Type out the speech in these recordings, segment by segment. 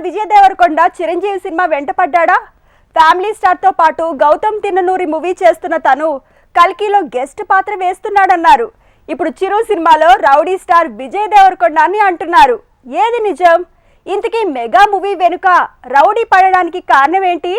Vijay Deverakonda Chiranjeevi cinema వెంటపడ్డా? Family star తో పాటు గౌతమ్ తిన్ననూరి మూవీ చేస్తున్న తను కల్కిలో గెస్ట్ పాత్ర వేస్తున్నాడన్నారు. ఇప్పుడు చిరు సినిమాలో రౌడీ స్టార్ విజయ్ దేవరకొండ అని అంటున్నారు. ఏది నిజం? ఇంతకీ మెగా మూవీ వెనుక రౌడీ పడడానికి కారణం ఏంటి?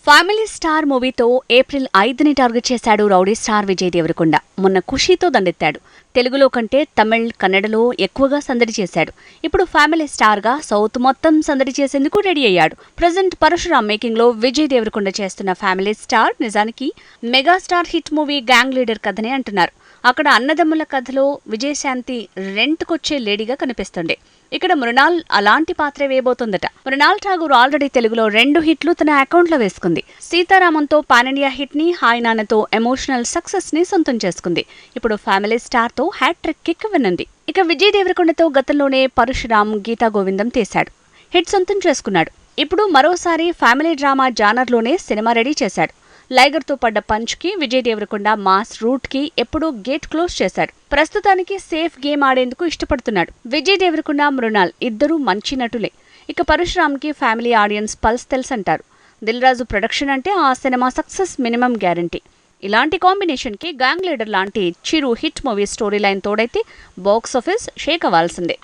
ఫ్యామిలీ స్టార్ మూవీతో ఏప్రిల్ 5ని టార్గెట్ చేశాడు రౌడీ స్టార్ విజయ్ దేవరకొండ. మొన్న ఖుషీతో దండెత్తాడు. తెలుగులో కంటే తమిళ్, కన్నడలో ఎక్కువగా సందడి చేశాడు. ఇప్పుడు ఫ్యామిలీ స్టార్ గా సౌత్ మొత్తం సందడి చేసేందుకు రెడీ అయ్యాడు. ప్రజెంట్ పరశురామ్ మేకింగ్ లో విజయ్ దేవరకొండ చేస్తున్న ఫ్యామిలీ స్టార్ నిజానికి megastar hit movie gang leader కథనే అంటున్నారు. అక్కడ అన్నదమ్ముల కథలో విజయశాంతి రెంట్కొచ్చే లేడీగా కనిపిస్తుంది. ఇక్కడ మృణాల్ అలాంటి పాత్రే వేయబోతోందట. మృణాల్ ఠాగూర్ ఆల్రెడీ తెలుగులో 2 హిట్లు తన అకౌంట్లో వేసుకుంది. సీతారామంతో పాన్ ఇండియా హిట్ ని, హాయ్ నాన్నతో ఎమోషనల్ సక్సెస్ ని సొంతం చేసుకుంది. ఇప్పుడు ఫ్యామిలీ స్టార్ తో హ్యాట్రిక్ కిక్ వినండి. ఇక విజయ్ దేవరకొండతో గతంలోనే పరశురామ్, గీతా గోవిందం తీశాడు. హిట్ సొంతం చేసుకున్నాడు. ఇప్పుడు మరోసారి ఫ్యామిలీ డ్రామా జానర్లోనే సినిమా రెడీ చేశాడు. లైగర్తో పడ్డ పంచ్ కి విజయ్ దేవరకొండ మాస్ రూట్ కి ఎప్పుడూ గేట్ క్లోజ్ చేశాడు. ప్రస్తుతానికి సేఫ్ గేమ్ ఆడేందుకు ఇష్టపడుతున్నాడు. విజయ్ దేవరకొండ, మృణాల్ ఇద్దరూ మంచి నటులే. ఇక పరశురామ్ కి ఫ్యామిలీ ఆడియన్స్ పల్స్ తెలుసంటారు. దిల్ రాజు ప్రొడక్షన్ అంటే ఆ సినిమా సక్సెస్ మినిమం గ్యారంటీ. ఇలాంటి కాంబినేషన్ కి గ్యాంగ్ లీడర్ లాంటి Chiru hit movie story line తోడైతే బాక్స్ ఆఫీస్ షేక్ అవ్వాల్సిందే.